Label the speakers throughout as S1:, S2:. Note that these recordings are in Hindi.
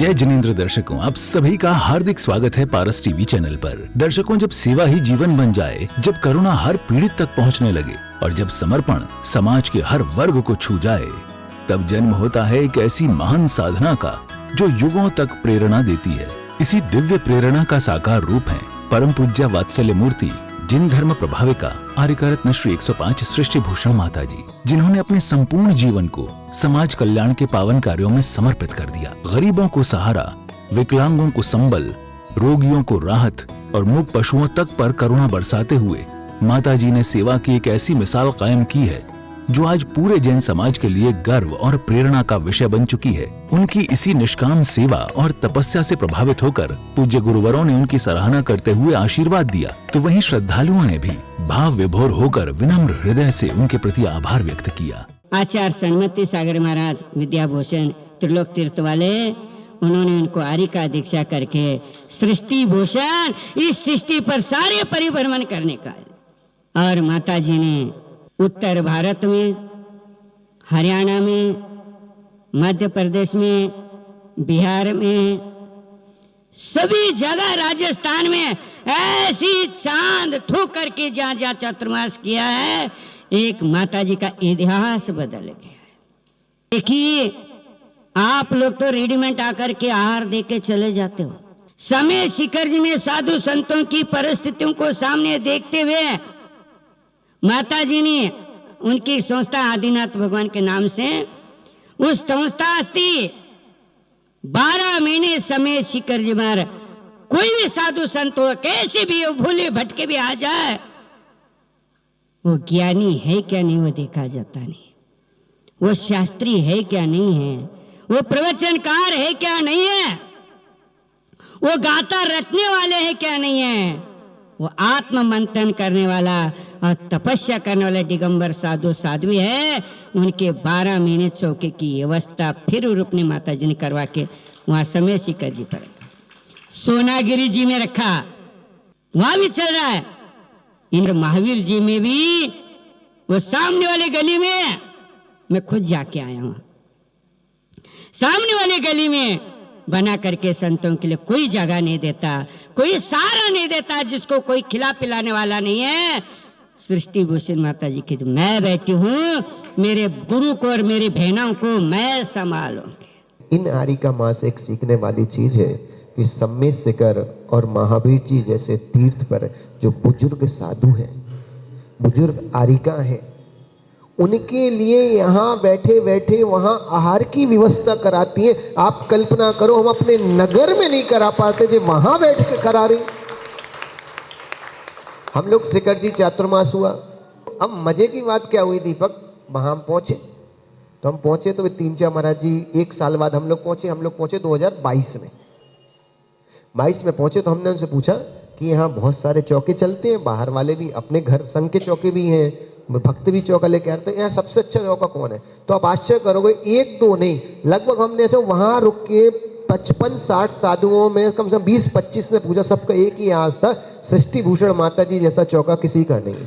S1: जय जिनेंद्र दर्शकों, आप सभी का हार्दिक स्वागत है पारस टीवी चैनल पर। दर्शकों, जब सेवा ही जीवन बन जाए, जब करुणा हर पीड़ित तक पहुंचने लगे और जब समर्पण समाज के हर वर्ग को छू जाए, तब जन्म होता है एक ऐसी महान साधना का जो युगों तक प्रेरणा देती है। इसी दिव्य प्रेरणा का साकार रूप है परम पूज्य वात्सल्य मूर्ति जिन धर्म प्रभाविका आर्यकारत्न श्री 105 सृष्टि भूषण माता जी, जिन्होंने अपने संपूर्ण जीवन को समाज कल्याण के पावन कार्यों में समर्पित कर दिया। गरीबों को सहारा, विकलांगों को संबल, रोगियों को राहत और मूक पशुओं तक पर करुणा बरसाते हुए माता जी ने सेवा की एक ऐसी मिसाल कायम की है जो आज पूरे जैन समाज के लिए गर्व और प्रेरणा का विषय बन चुकी है। उनकी इसी निष्काम सेवा और तपस्या से प्रभावित होकर पूज्य गुरुवरों ने उनकी सराहना करते हुए आशीर्वाद दिया, तो वहीं श्रद्धालुओं ने भी भाव विभोर होकर विनम्र हृदय से उनके प्रति आभार व्यक्त किया।
S2: आचार्य सन्मति सागर महाराज विद्याभूषण त्रिलोक तीर्थ वाले, उन्होंने उनको आर्य का दीक्षा करके सृष्टि भूषण, इस सृष्टि पर सारे परिभ्रमण करने का। और माता जी ने उत्तर भारत में, हरियाणा में, मध्य प्रदेश में, बिहार में, सभी जगह, राजस्थान में ऐसी चांद ठोकर के जहाँ जहाँ चातुर्मास किया है, एक माता जी का इतिहास बदल गया है। देखिए, आप लोग तो रेडीमेड आकर के आहार दे के चले जाते हो। समय शिखर जी में साधु संतों की परिस्थितियों को सामने देखते हुए माता जी ने उनकी संस्था आदिनाथ भगवान के नाम से उस संस्था थी 12 महीने समय शिखर जी मार, कोई भी साधु संत हो, कैसे भी हो, भूले भटके भी आ जाए, वो ज्ञानी है क्या नहीं वो देखा जाता नहीं, वो शास्त्री है क्या नहीं है, वो प्रवचनकार है क्या नहीं है, वो गाता रटने वाले है क्या नहीं है, वो आत्म मंथन करने वाला और तपस्या करने वाला दिगंबर साधु साध्वी है। उनके 12 महीने चौके की व्यवस्था फिर रूप ने माता जी ने करवा के वहां समय शिखर जी पर सोनागिरी जी में रखा, वहां भी चल रहा है। इंद्र महावीर जी में भी वो सामने वाले गली में, मैं खुद जाके आया हूं, सामने वाले गली में बना करके संतों के लिए कोई जगह नहीं देता, कोई सहारा नहीं देता, जिसको कोई खिला पिलाने वाला नहीं है। सृष्टि भूषण माता जी की जो मैं बैठी हूँ, मेरे गुरु को और मेरी बहनों को मैं संभालूंगी।
S3: इन आर्य का मास एक सीखने वाली चीज है कि समय शिखर और महावीर जी जैसे तीर्थ पर जो बुजुर्ग साधु हैं, बुजुर्ग आर्यिका हैं, उनके लिए यहाँ बैठे बैठे वहाँ आहार की व्यवस्था कराती है। आप कल्पना करो, हम अपने नगर में नहीं करा पाते जो वहाँ बैठ के करा रहे। हम लोग शिखर जी चातुर्मास हुआ, अब मजे की बात क्या हुई दीपक, वहाँ हम पहुँचे तो 3 महाराज जी 1 साल बाद हम लोग पहुँचे 2022 में। 22 में पहुँचे तो हमने उनसे पूछा कि यहाँ बहुत सारे चौके चलते हैं, बाहर वाले भी, अपने घर संघ के चौके भी हैं, भक्त भी चौका लेके आते हैं, यहाँ सबसे अच्छा चौका कौन है? तो आप आश्चर्य करोगे, 1-2 नहीं, लगभग हमने ऐसे वहाँ रुक के 55-60 साधुओं में कम से कम 20-25 ने पूछा, सबका एक ही आस था, सृष्टि भूषण माता जी जैसा चौका किसी का नहीं।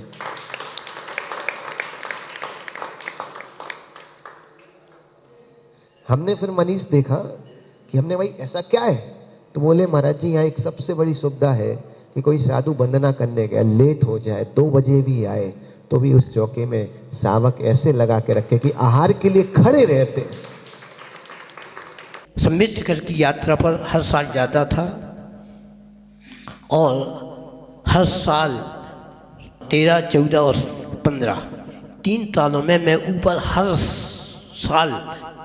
S3: हमने फिर मनीष देखा कि हमने भाई ऐसा क्या है, तो बोले महाराज जी यहाँ एक सबसे बड़ी सुविधा है कि कोई साधु वंदना करने गया, लेट हो जाए, 2 बजे भी आए, तो भी उस चौके में सावक ऐसे लगा के रखे कि आहार के लिए खड़े रहते।
S4: समय शिखर की यात्रा पर हर साल जाता था और हर साल 13, 14 और 15 3 सालों में मैं ऊपर हर साल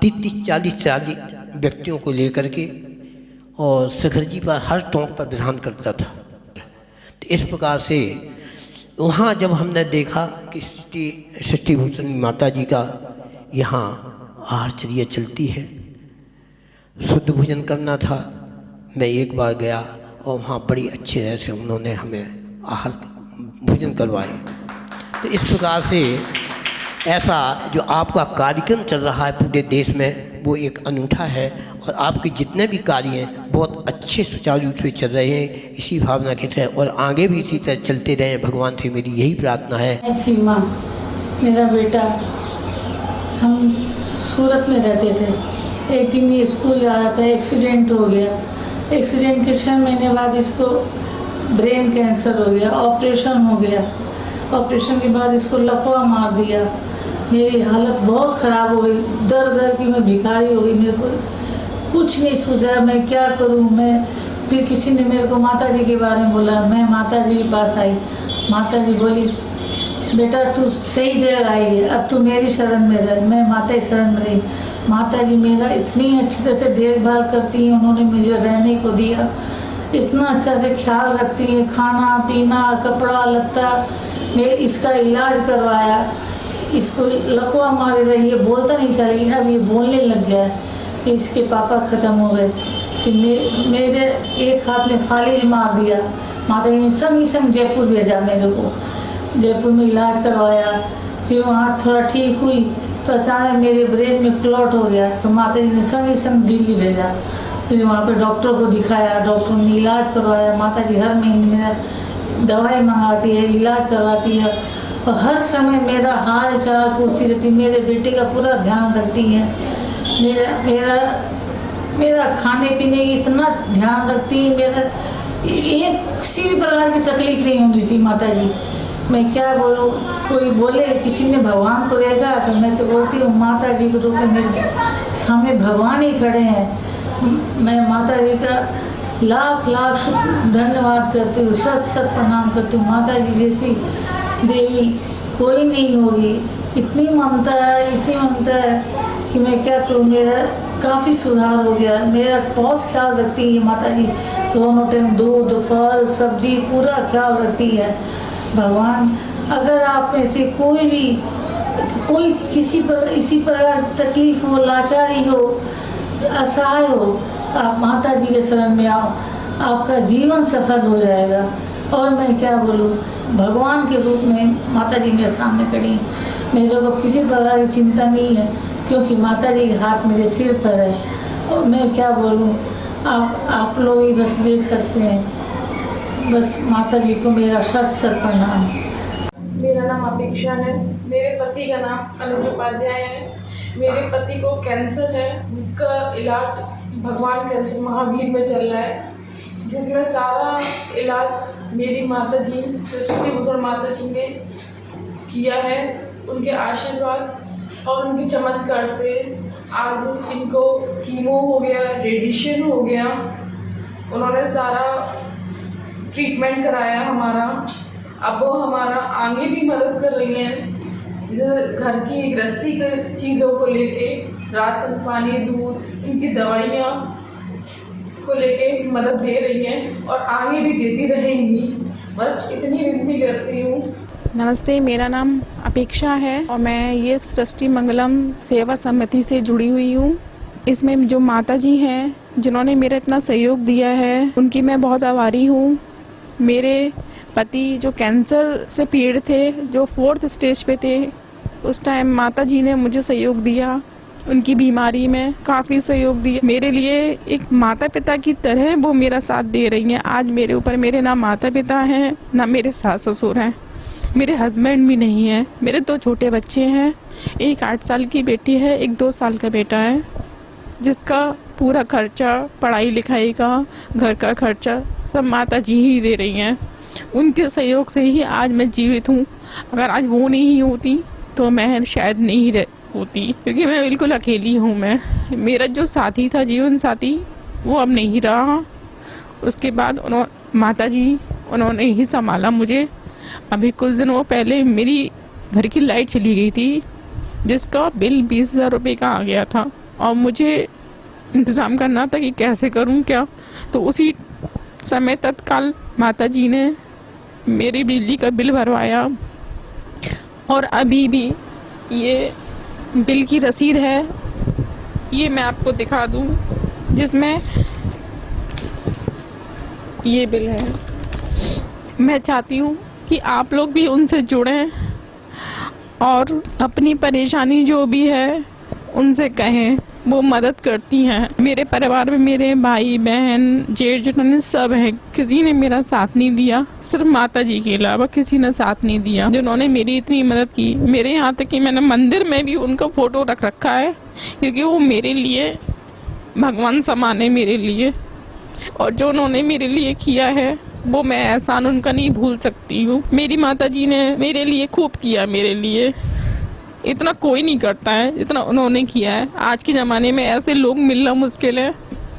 S4: 30-40 व्यक्तियों को लेकर के और शिखर जी पर हर टोंक पर विधान करता था। तो इस प्रकार से वहाँ जब हमने देखा कि सृष्टि भूषण माता जी का यहाँ आहारचर्या चलती है, शुद्ध भोजन करना था, मैं एक बार गया और वहाँ बड़ी अच्छे तरह से उन्होंने हमें आहार भोजन करवाए। तो इस प्रकार से ऐसा जो आपका कार्यक्रम चल रहा है पूरे देश में, वो एक अनूठा है और आपके जितने भी कार्य हैं बहुत अच्छे सुचारू रूप से चल रहे हैं। इसी भावना के साथ और आगे भी इसी तरह चलते रहें, भगवान से मेरी यही प्रार्थना है।
S5: सीमा मेरा बेटा, हम सूरत में रहते थे, एक दिन ये स्कूल जा रहा था, एक्सीडेंट हो गया। एक्सीडेंट के 6 महीने बाद इसको ब्रेन कैंसर हो गया, ऑपरेशन हो गया। ऑपरेशन के बाद इसको लकवा मार दिया। मेरी हालत बहुत ख़राब हो गई, दर दर की मैं भिखारी हो गई। मेरे को कुछ नहीं सूझा, मैं क्या करूं। मैं फिर किसी ने मेरे को माता जी के बारे में बोला। मैं माता जी के पास आई। माता जी बोली, बेटा तू सही जगह आई है, अब तू मेरी शरण में रह। मैं माता की शरण में रही। माता जी मेरा इतनी अच्छी तरह से देखभाल करती हैं। उन्होंने मुझे रहने को दिया, इतना अच्छा से ख्याल रखती हैं, खाना पीना कपड़ा लत्ता। मैं इसका इलाज करवाया। इसको लकवा मारे रही, ये बोलता नहीं था, लेकिन अब ये बोलने लग गया है कि इसके पापा ख़त्म हो गए। कि मेरे एक हाथ में फालिज मार दिया। माता जी ने संग संग जयपुर भेजा मेरे को। जयपुर में इलाज करवाया। फिर वहाँ थोड़ा ठीक हुई तो अचानक मेरे ब्रेन में क्लॉट हो गया। तो माता जी ने संग संग दिल्ली भेजा। फिर वहाँ पे डॉक्टर को दिखाया, डॉक्टर ने इलाज करवाया। माता जी हर महीने मेरा दवाई मंगाती है, इलाज करवाती है और हर समय मेरा हाल चाल पूछती रहती। मेरे बेटे का पूरा ध्यान रखती है। मेरा खाने पीने की इतना ध्यान रखती है। मेरा एक किसी भी प्रकार की तकलीफ नहीं होती थी माता जी। मैं क्या बोलूँ, कोई बोले किसी ने भगवान को देखा तो मैं तो बोलती हूँ माता जी के रूप में मेरे सामने भगवान ही खड़े हैं। मैं माता जी का लाख लाख धन्यवाद करती हूँ, सत सत प्रणाम करती हूँ। माता जी जैसी देवी कोई नहीं होगी। इतनी ममता है, इतनी ममता है कि मैं क्या करूँ। मेरा काफ़ी सुधार हो गया। मेरा बहुत ख्याल रखती है माता जी। दोनों टाइम दूध फल सब्जी पूरा ख्याल रखती है। भगवान, अगर आप में से कोई किसी पर इसी प्रकार तकलीफ हो, लाचारी हो, असहाय हो, तो आप माता जी के शरण में आओ, आपका जीवन सफल हो जाएगा। और मैं क्या बोलूँ, भगवान के रूप में माता जी मेरे सामने खड़ी। मेरे को किसी प्रकार की चिंता नहीं है, क्योंकि माता जी के हाथ मेरे सिर पर है। और मैं क्या बोलूँ, आप लोग ही बस देख सकते हैं। बस माता जी को मेरा शत शत प्रणाम।
S6: मेरा नाम अपेक्षा है। मेरे पति का नाम अनुज उपाध्याय है। मेरे पति को कैंसर है, जिसका इलाज भगवान कैंसर महावीर में चल रहा है, जिसमें सारा इलाज मेरी माता जी सृष्टि भूषण माता जी ने किया है। उनके आशीर्वाद और उनके चमत्कार से आज इनको कीमो हो गया, रेडिएशन हो गया। उन्होंने सारा ट्रीटमेंट कराया हमारा। अब वो हमारा आगे भी मदद कर रही हैं, जैसे घर की गृहस्थी के चीज़ों को लेके, राशन पानी दूध, इनकी दवाइयाँ को लेके मदद दे रही हैं और आगे भी देती रहेंगी। बस इतनी विनती करती हूँ।
S7: नमस्ते, मेरा नाम अपेक्षा है और मैं ये सृष्टि मंगलम सेवा समिति से जुड़ी हुई हूँ। इसमें जो माता जी हैं जिन्होंने मेरा इतना सहयोग दिया है, उनकी मैं बहुत आभारी हूँ। मेरे पति जो कैंसर से पीड़ित थे, जो 4th स्टेज पे थे, उस टाइम माता जी ने मुझे सहयोग दिया। उनकी बीमारी में काफ़ी सहयोग दिया। मेरे लिए एक माता पिता की तरह वो मेरा साथ दे रही हैं। आज मेरे ऊपर मेरे ना माता पिता हैं, ना मेरे सास ससुर हैं, मेरे हस्बैंड भी नहीं है। मेरे 2 छोटे बच्चे हैं, एक 8 साल की बेटी है, एक 2 साल का बेटा है, जिसका पूरा खर्चा, पढ़ाई लिखाई का, घर का खर्चा सब माता जी ही दे रही हैं। उनके सहयोग से ही आज मैं जीवित हूँ। अगर आज वो नहीं होती तो मैं शायद नहीं होती, क्योंकि मैं बिल्कुल अकेली हूँ। मेरा जो साथी था, जीवन साथी, वो अब नहीं रहा। उसके बाद माता जी उन्होंने ही संभाला मुझे। अभी कुछ दिनों पहले मेरी घर की लाइट चली गई थी, जिसका बिल 20,000 रुपये का आ गया था और मुझे इंतज़ाम करना था कि कैसे करूं क्या। तो उसी समय तत्काल माता जी ने मेरी बिजली का बिल भरवाया और अभी भी ये बिल की रसीद है, ये मैं आपको दिखा दूं, जिसमें ये बिल है। मैं चाहती हूँ कि आप लोग भी उनसे जुड़ें और अपनी परेशानी जो भी है उनसे कहें, वो मदद करती हैं। मेरे परिवार में मेरे भाई बहन जेठ जेठानी सब हैं, किसी ने मेरा साथ नहीं दिया, सिर्फ माता जी के अलावा किसी ने साथ नहीं दिया, जिन्होंने मेरी इतनी मदद की। मेरे यहाँ तक कि मैंने मंदिर में भी उनका फ़ोटो रख रखा है, क्योंकि वो मेरे लिए भगवान समान है मेरे लिए, और जो उन्होंने मेरे लिए किया है वो मैं एहसान उनका नहीं भूल सकती हूँ। मेरी माताजी ने मेरे लिए खूब किया, मेरे लिए इतना कोई नहीं करता है जितना उन्होंने किया है। आज के ज़माने में ऐसे लोग मिलना मुश्किल है।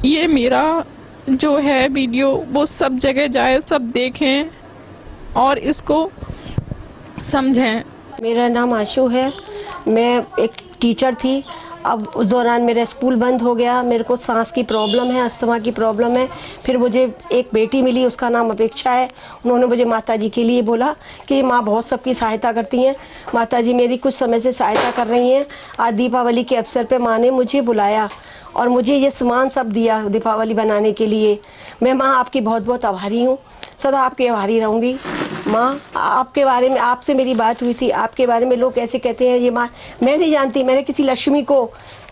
S7: ये मेरा जो है वीडियो वो सब जगह जाए, सब देखें और इसको समझें।
S8: मेरा नाम आशु है, मैं एक टीचर थी। अब उस दौरान मेरा स्कूल बंद हो गया, मेरे को सांस की प्रॉब्लम है, अस्थमा की प्रॉब्लम है। फिर मुझे एक बेटी मिली, उसका नाम अपेक्षा है। उन्होंने मुझे माताजी के लिए बोला कि माँ बहुत सबकी सहायता करती हैं, माताजी मेरी कुछ समय से सहायता कर रही हैं। आज दीपावली के अवसर पे माँ ने मुझे बुलाया और मुझे ये सामान सब दिया दीपावली बनाने के लिए। मैं माँ आपकी बहुत बहुत आभारी हूँ, सदा आपकी आभारी रहूँगी। माँ आपके बारे में, आपसे मेरी बात हुई थी, आपके बारे में लोग ऐसे कहते हैं ये माँ, मैं नहीं जानती। मैंने किसी लक्ष्मी को,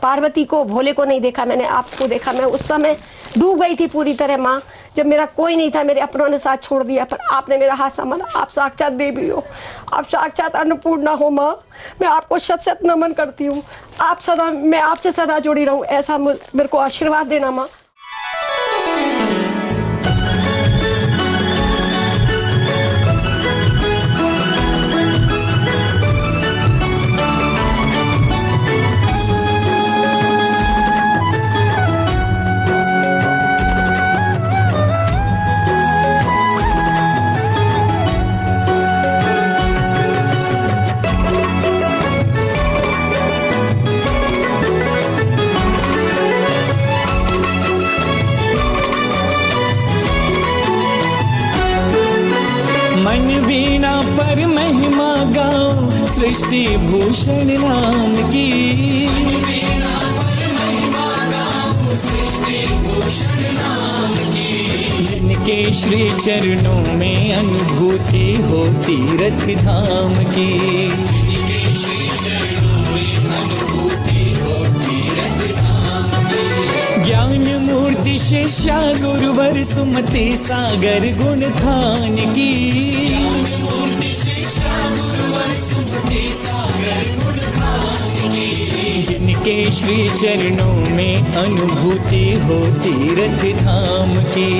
S8: पार्वती को, भोले को नहीं देखा, मैंने आपको देखा। मैं उस समय डूब गई थी पूरी तरह माँ, जब मेरा कोई नहीं था, मेरे अपनों ने साथ छोड़ दिया, पर आपने मेरा हाथ संभाला। आप साक्षात देवी हो, आप साक्षात अन्नपूर्णा हो माँ। मैं आपको शत शत नमन करती हूँ। आप सदा, मैं आपसे सदा जुड़ी रहूँ, ऐसा मेरे को आशीर्वाद देना माँ।
S9: मन वीणा पर महिमा गाओ सृष्टि भूषण नाम की। जिनके श्री चरणों में अनुभूति हो तीर्थ धाम की। ज्ञान मूर्ति शेषा गुरुवर सुमति सागर गुण खान की। जिनके श्री चरणों में अनुभूति हो तीर्थ धाम की।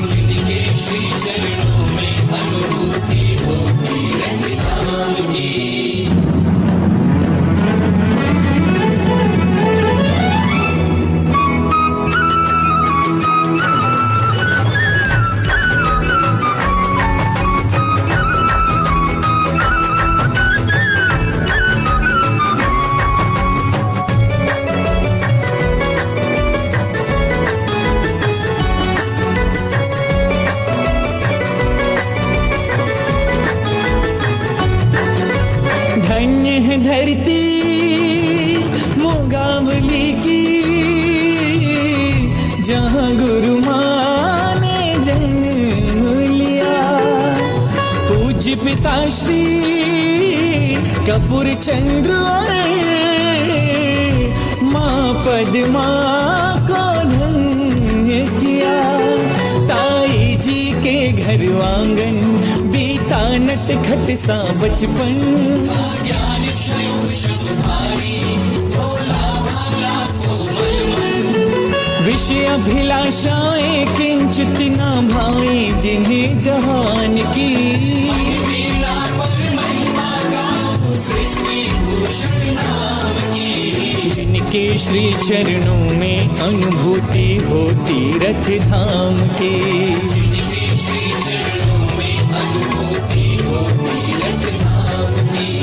S9: जिनके श्री चरणों में अनुभूति हो तीर्थ धाम की। धन्य है धरती मोगावली की, जहाँ गुरु माँ ने जन्म लिया। पूज्य पिताश्री कपूर चंद्र और माँ पद्मा को धन्य किया। ताई जी के घर आंगन बीता नटखट सा बचपन। विषय अभिलाषाएं किंचित ना भाई जिन्हें जहान की। जिनके श्री चरणों में अनुभूति हो तीर्थ धाम की। जिनके श्री चरणों में अनुभूति हो तीर्थ धाम की।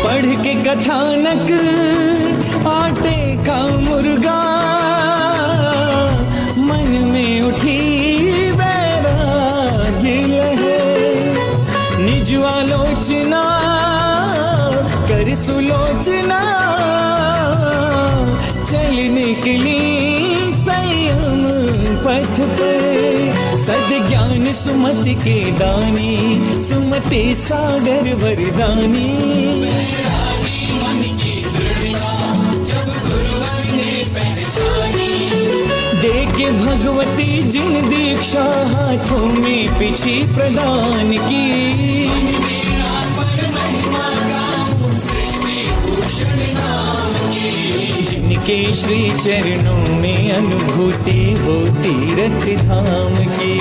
S9: पढ़ के कथानक आटे का मुर्गा, मन में उठी वैराग्य है। निज आलोचना पर सुलोचना चल निकली संयम पथ पर। सद्ज्ञान सुमति के दानी, सुमति सागर वरदानी। देके भगवती जिन दीक्षा हाथों में पिछी प्रदान की। जिनके श्री चरणों में अनुभूति हो तीर्थ धाम की।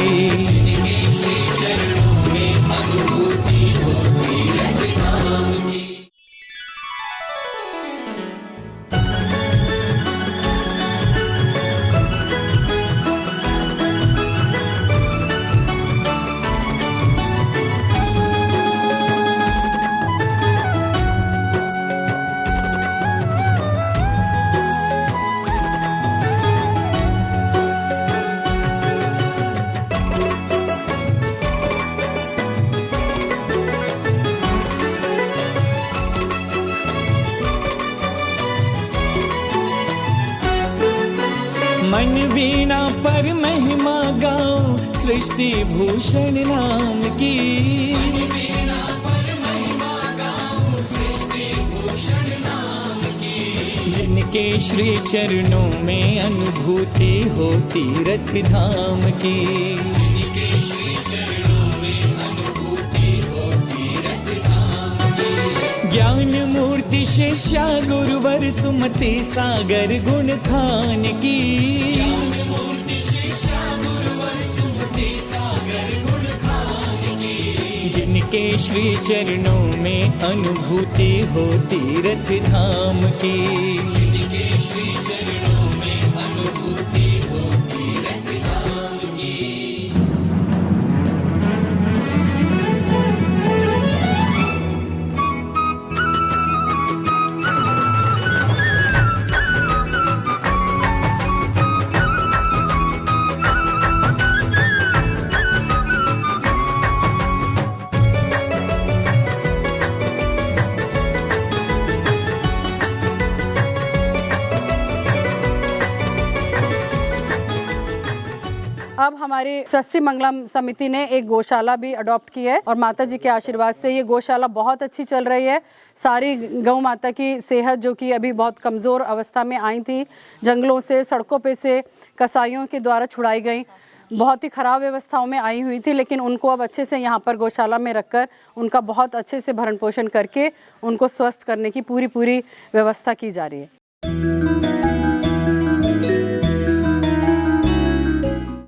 S9: मन वीणा पर महिमा गाओ सृष्टि भूषण नाम की। जिनके श्री चरणों में अनुभूति हो तीर्थ धाम की। ज्ञान मूर्ति शेषा गुरुवर सुमति सागर गुण खान की। जिनके श्री चरणों में अनुभूति हो तीर्थ धाम की। जिनके श्री चरणों में अनुभूति हो तीर्थ धाम की।
S10: अब हमारी सृष्टि मंगलम समिति ने एक गौशाला भी अडॉप्ट की है और माता जी के आशीर्वाद से ये गौशाला बहुत अच्छी चल रही है। सारी गौ माता की सेहत जो कि अभी बहुत कमज़ोर अवस्था में आई थी, जंगलों से सड़कों पे से कसाईयों के द्वारा छुड़ाई गई, बहुत ही ख़राब व्यवस्थाओं में आई हुई थी, लेकिन उनको अब अच्छे से यहाँ पर गौशाला में रखकर उनका बहुत अच्छे से भरण पोषण करके उनको स्वस्थ करने की पूरी व्यवस्था की जा रही है।